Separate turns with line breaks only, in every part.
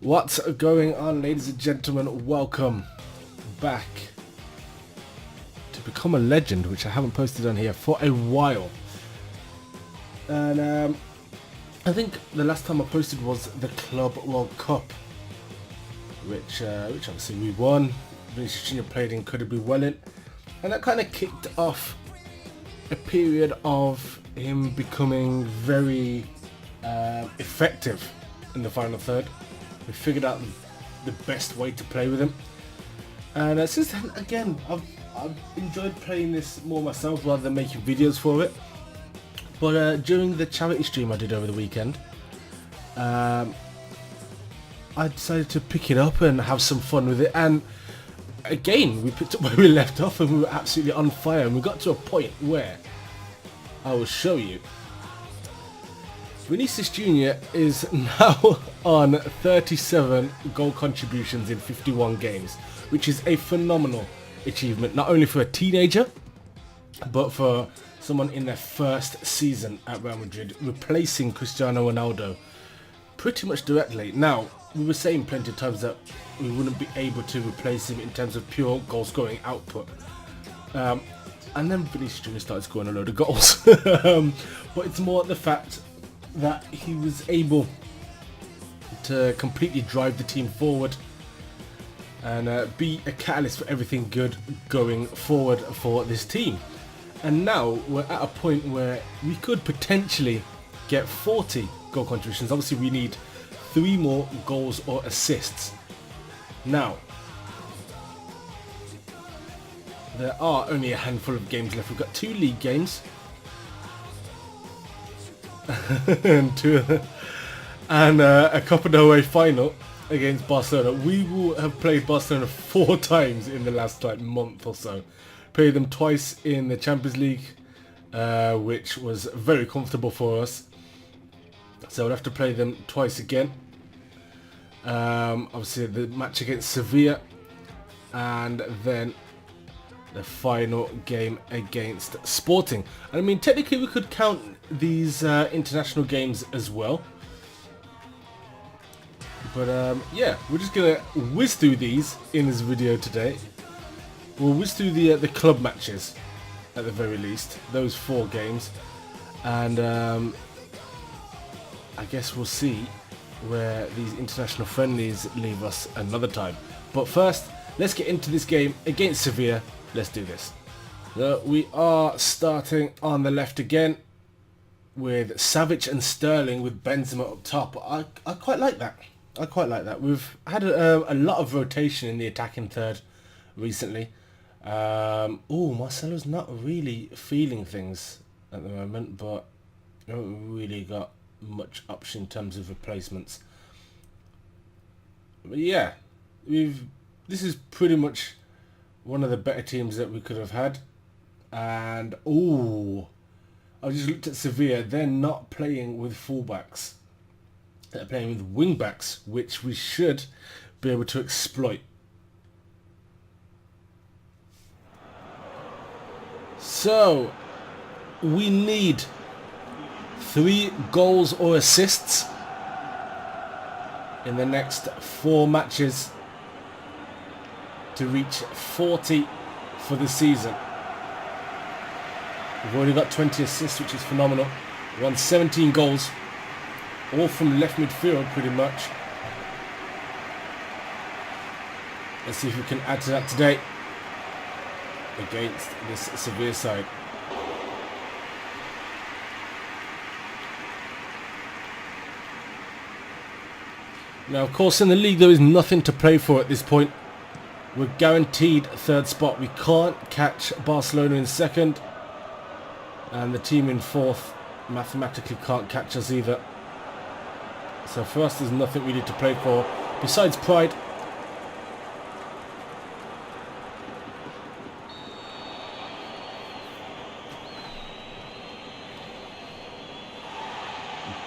What's going on, ladies and gentlemen? Welcome back to Become a Legend, which I haven't posted on here for a while. And I think the last time I posted was the Club World Cup, which obviously we won. Vinicius Jr. played incredibly well in, and that kind of kicked off a period of him becoming very effective in the final third. We figured out the best way to play with him, and since then, again, I've enjoyed playing this more myself rather than making videos for it. But during the charity stream I did over the weekend, I decided to pick it up and have some fun with it, and again we picked up where we left off and we were absolutely on fire, and we got to a point where I will show you. Vinicius Jr. is now on 37 goal contributions in 51 games, which is a phenomenal achievement, not only for a teenager, but for someone in their first season at Real Madrid, replacing Cristiano Ronaldo pretty much directly. Now, we were saying plenty of times that we wouldn't be able to replace him in terms of pure goal scoring output. And then Vinicius Jr. started scoring a load of goals. But it's more the fact that he was able to completely drive the team forward and be a catalyst for everything good going forward for this team. And now we're at a point where we could potentially get 40 goal contributions. Obviously we need 3 more goals or assists. Now, there are only a handful of games left. We've got 2 league games and a Copa del Rey final against Barcelona. We will have played Barcelona 4 times in the last month or so. Played them twice in the Champions League, which was very comfortable for us. So we'll have to play them twice again. Obviously the match against Sevilla, and then the final game against Sporting. And I mean, technically we could count these international games as well. But yeah, we're just gonna whiz through these in this video today. We'll whiz through the club matches at the very least, those 4 games, and I guess we'll see where these international friendlies leave us another time. But first, let's get into this game against Sevilla. Let's do this. We are starting on the left again with Savic and Sterling with Benzema up top. I quite like that. I quite like that. We've had a lot of rotation in the attacking third recently. Oh, Marcelo's not really feeling things at the moment, but we haven't really got much option in terms of replacements. But yeah, this is pretty much one of the better teams that we could have had. And oh, I just looked at Sevilla. They're not playing with fullbacks. They're playing with wing backs, which we should be able to exploit. So we need 3 goals or assists in the next 4 matches to reach 40 for the season. We've already got 20 assists, which is phenomenal. We're on 17 goals, all from left midfield pretty much. Let's see if we can add to that today against this Sevilla side. Now, of course, in the league there is nothing to play for at this point. We're guaranteed 3rd spot. We can't catch Barcelona in 2nd, and the team in 4th mathematically can't catch us either. So for us, there's nothing we need to play for besides pride.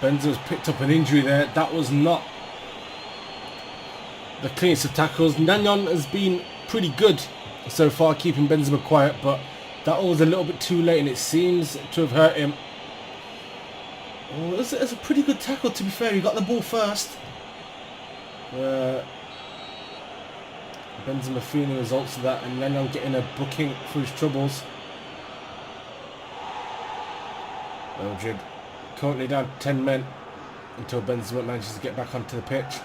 Benzema's picked up an injury there. That was not the cleanest of tackles. Nagnon has been pretty good so far, keeping Benzema quiet, but that was a little bit too late, and it seems to have hurt him. Oh, it's a pretty good tackle, to be fair. He got the ball first. Benzema feeling the results of that, and then I'm getting a booking for his troubles. Real Madrid currently down 10 men until Benzema manages to get back onto the pitch.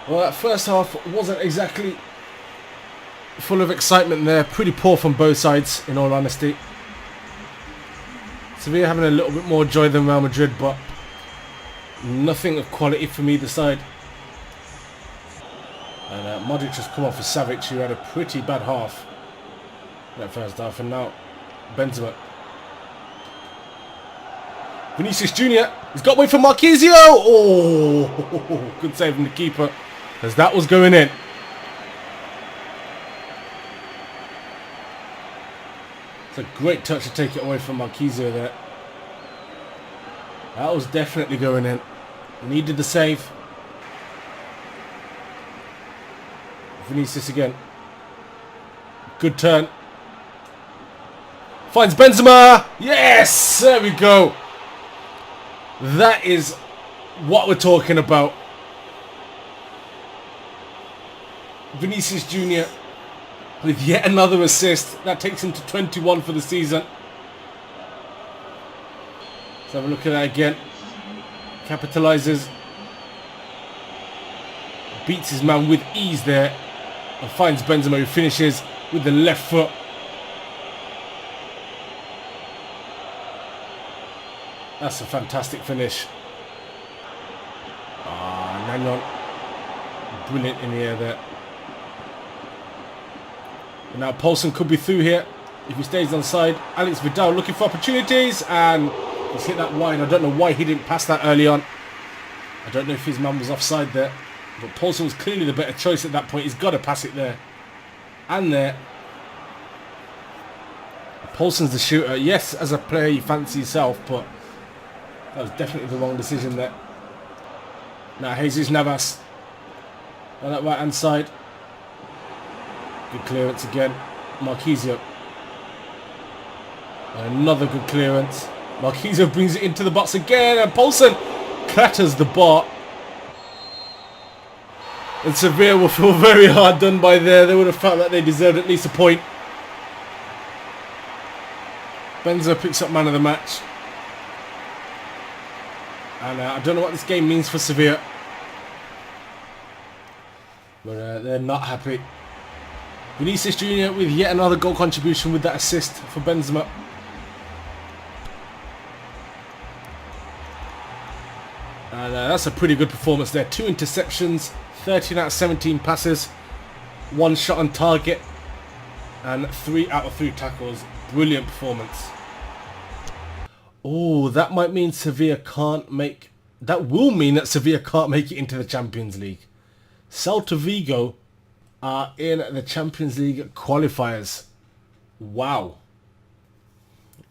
Well, that first half wasn't exactly full of excitement there. Pretty poor from both sides, in all honesty. Sevilla having a little bit more joy than Real Madrid, but nothing of quality from either side. And Modric has come off for Savic, who had a pretty bad half in that first half, and now Benzema. Vinicius Jr. He's got away from Marquisio. Oh, good save from the keeper, as that was going in. It's a great touch to take it away from Marquisio there. That was definitely going in. Needed the save. Vinicius again. Good turn. Finds Benzema. Yes! There we go. That is what we're talking about. Vinicius Jr. with yet another assist. That takes him to 21 for the season. Let's have a look at that again. Capitalizes. Beats his man with ease there. And finds Benzema, who finishes with the left foot. That's a fantastic finish. Nagnon. Brilliant in the air there. And now Poulsen could be through here if he stays on side. Alex Vidal looking for opportunities, and he's hit that wide. I don't know why he didn't pass that early on. I don't know if his man was offside there, but Poulsen was clearly the better choice at that point. He's got to pass it there and there. Poulsen's the shooter. Yes, as a player you fancy yourself, but that was definitely the wrong decision there. Now Jesus Navas on that right hand side. Good clearance again. Marquisio. And another good clearance. Marquisio brings it into the box again, and Poulsen clatters the bar. And Sevilla will feel very hard done by there. They would have felt that they deserved at least a point. Benzema picks up man of the match. And I don't know what this game means for Sevilla. But they're not happy. Vinicius Jr. with yet another goal contribution with that assist for Benzema. And that's a pretty good performance there. 2 interceptions, 13 out of 17 passes, 1 shot on target, and 3 out of 3 tackles. Brilliant performance. Oh, that might mean Sevilla can't make... That will mean that Sevilla can't make it into the Champions League. Celta Vigo are in the Champions League qualifiers. Wow.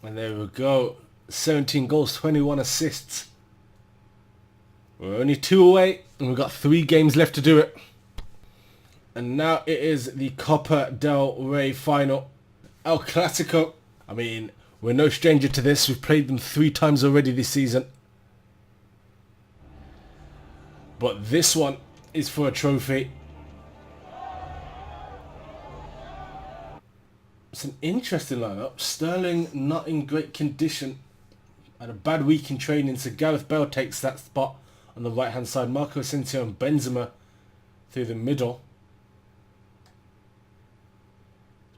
And there we go. 17 goals, 21 assists. We're only 2 away, and we've got 3 games left to do it. And now it is the Copa del Rey final. El Clasico. I mean, we're no stranger to this. We've played them 3 times already this season. But this one is for a trophy. It's an interesting lineup. Sterling not in great condition. Had a bad week in training, so Gareth Bale takes that spot on the right hand side. Marco Asensio and Benzema through the middle.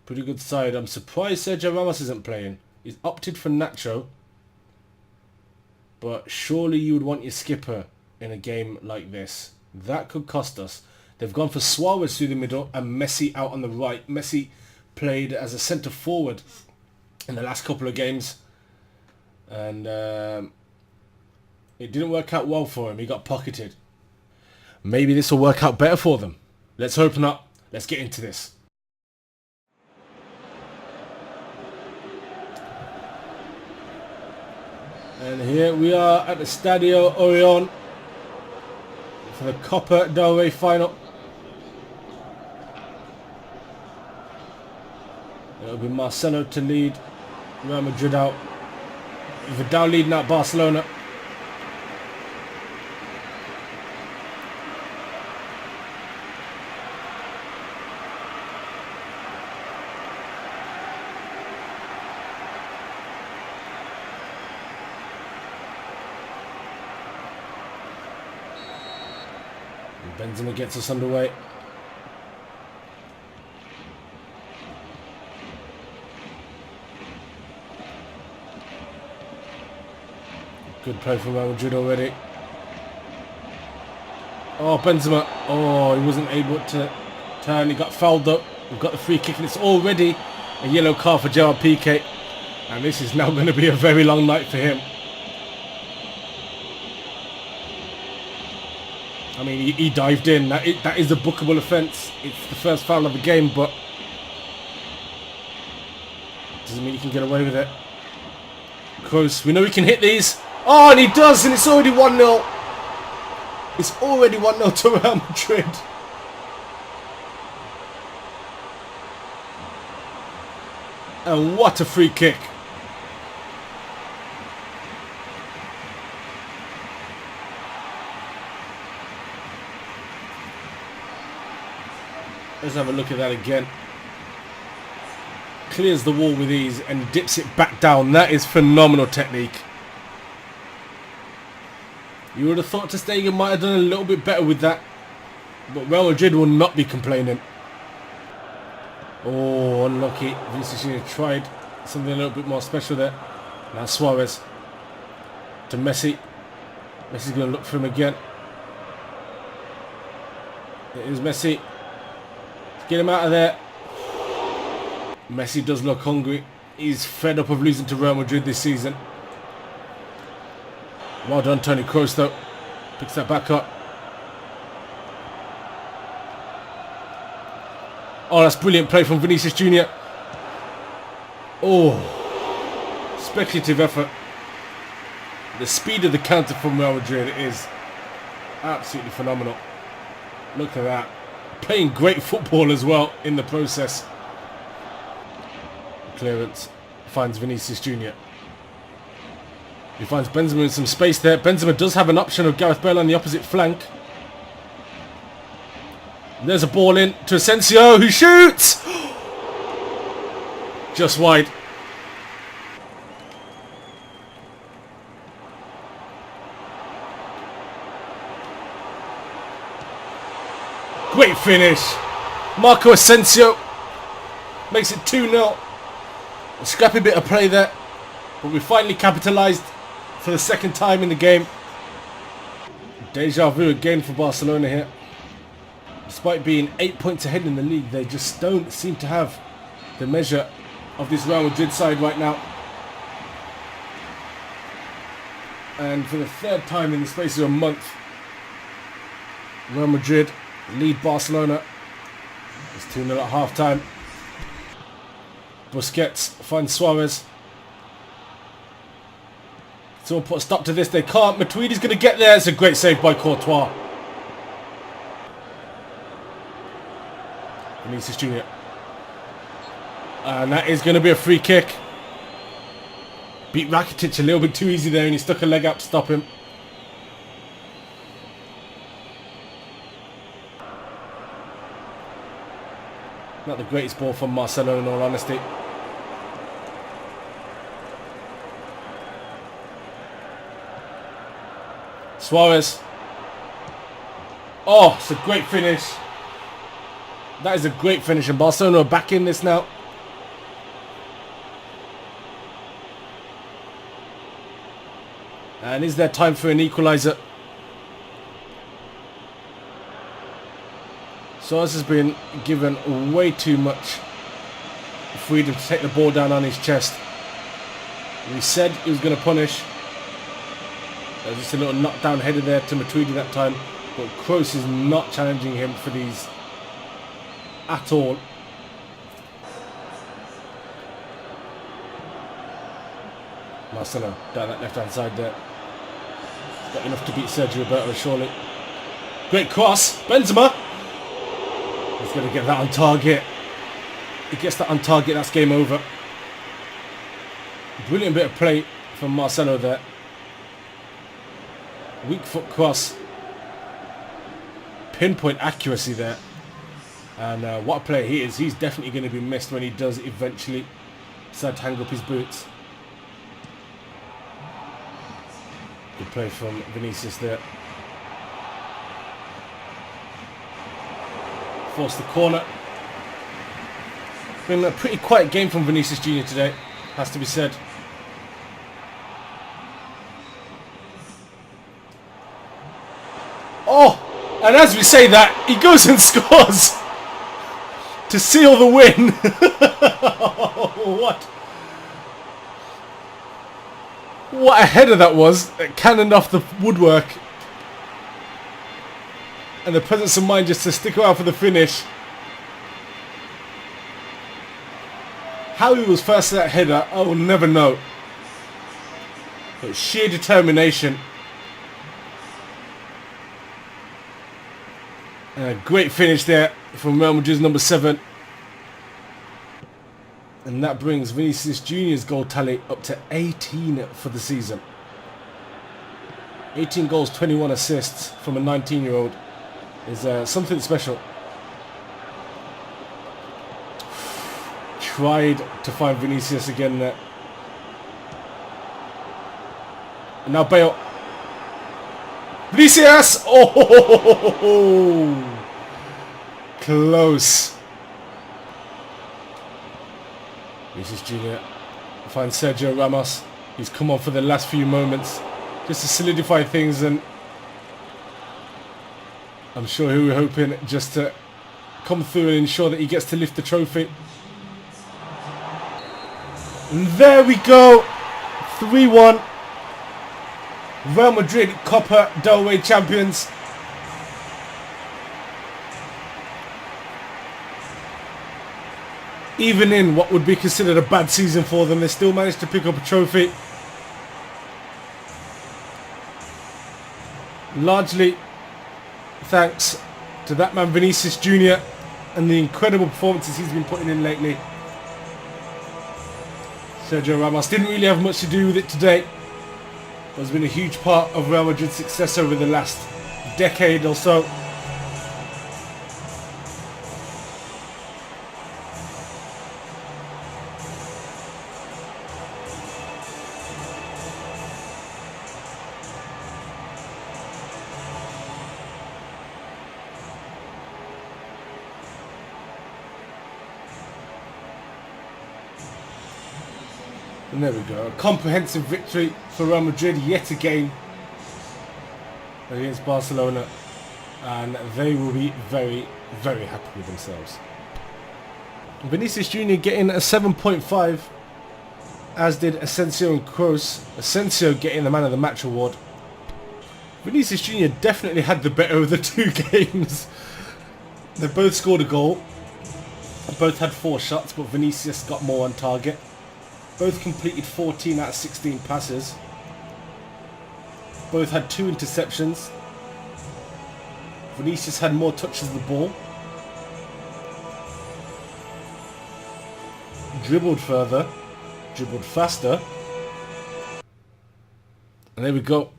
Pretty good side. I'm surprised Sergio Ramos isn't playing. He's opted for Nacho. But surely you would want your skipper in a game like this. That could cost us. They've gone for Suarez through the middle and Messi out on the right. Messi played as a centre forward in the last couple of games. And it didn't work out well for him. He got pocketed. Maybe this will work out better for them. Let's hope not. Let's get into this. And here we are at the Stadio Orion for the Copa del Rey final. It'll be Marcelo to lead Real Madrid out. Vidal leading out Barcelona. Benzema gets us underway. Good play from Real Madrid already. Oh, Benzema. Oh, he wasn't able to turn. He got fouled up. We've got the free kick and it's already a yellow card for Gerard Piqué. And this is now going to be a very long night for him. I mean, he dived in. That is a bookable offence. It's the first foul of the game, but doesn't mean he can get away with it. Kroos, we know he can hit these. Oh, and he does, and it's already 1-0. It's already 1-0 to Real Madrid. And what a free kick. Let's have a look at that again. Clears the wall with ease and dips it back down. That is phenomenal technique. You would have thought Ter Stegen might have done a little bit better with that. But Real Madrid will not be complaining. Oh, unlucky. Vinicius tried something a little bit more special there. Now Suarez to Messi. Messi's going to look for him again. It is Messi. Get him out of there. Messi does look hungry. He's fed up of losing to Real Madrid this season. Well done, Toni Kroos, though. Picks that back up. Oh, that's brilliant play from Vinicius Jr. Oh, speculative effort. The speed of the counter from Real Madrid is absolutely phenomenal. Look at that. Playing great football as well in the process. Clearance finds Vinicius Jr. He finds Benzema in some space there. Benzema does have an option of Gareth Bale on the opposite flank. And there's a ball in to Asensio, who shoots! Just wide. Great finish. Marco Asensio makes it 2-0. A scrappy bit of play there, but we finally capitalised for the second time in the game. Deja vu again for Barcelona here. Despite being 8 points ahead in the league, they just don't seem to have the measure of this Real Madrid side right now. And for the third time in the space of a month, Real Madrid lead Barcelona. It's 2-0 at half time. Busquets finds Suarez. Someone put a stop to this. They can't. Matuidi's going to get there. It's a great save by Courtois. Vinicius Jr. And that is going to be a free kick. Beat Rakitic a little bit too easy there and he stuck a leg out to stop him. Not the greatest ball from Marcelo in all honesty. Suarez. Oh, it's a great finish. That is a great finish and Barcelona are back in this now. And is there time for an equaliser? Suarez has been given way too much freedom to take the ball down on his chest. He said he was going to punish. There's just a little knockdown header there to Matuidi that time. But Kroos is not challenging him for these at all. Marcelo down that left hand side there. He's got enough to beat Sergio Roberto surely. Great cross. Benzema. He's going to get that on target. He gets that on target, that's game over. Brilliant bit of play from Marcelo there. Weak foot cross. Pinpoint accuracy there. And what a player he is. He's definitely going to be missed when he does eventually decide to hang up his boots. Good play from Vinicius there. Force the corner. Been a pretty quiet game from Vinicius Jr. today, has to be said. Oh! And as we say that, he goes and scores! To seal the win! What a header that was! It cannoned off the woodwork. And the presence of mind just to stick around for the finish. How he was first to that header, I will never know. But sheer determination. And a great finish there from Real Madrid's number 7. And that brings Vinicius Jr.'s goal tally up to 18 for the season. 18 goals, 21 assists from a 19-year-old is something special. Tried to find Vinicius again there. And now Bale. Vinicius! Oh! Close. Vinicius Jr. finds Sergio Ramos. He's come on for the last few moments just to solidify things, and I'm sure he was hoping just to come through and ensure that he gets to lift the trophy. And there we go. 3-1. Real Madrid Copa del Rey champions. Even in what would be considered a bad season for them, they still managed to pick up a trophy. Largely thanks to that man Vinicius Jr. and the incredible performances he's been putting in lately. Sergio Ramos didn't really have much to do with it today. But has been a huge part of Real Madrid's success over the last decade or so. And there we go, a comprehensive victory for Real Madrid yet again against Barcelona, and they will be very, very happy with themselves. Vinicius Jr. getting a 7.5, as did Asensio and Kroos. Asensio getting the Man of the Match award. Vinicius Jr. definitely had the better of the two games. They both scored a goal, both had 4 shots, but Vinicius got more on target. Both completed 14 out of 16 passes. Both had 2 interceptions. Vinicius had more touches of the ball. Dribbled further. Dribbled faster. And there we go.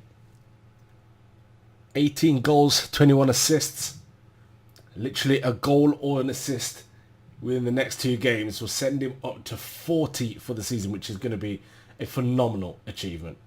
18 goals, 21 assists. Literally a goal or an assist within the next 2 games will send him up to 40 for the season, which is going to be a phenomenal achievement.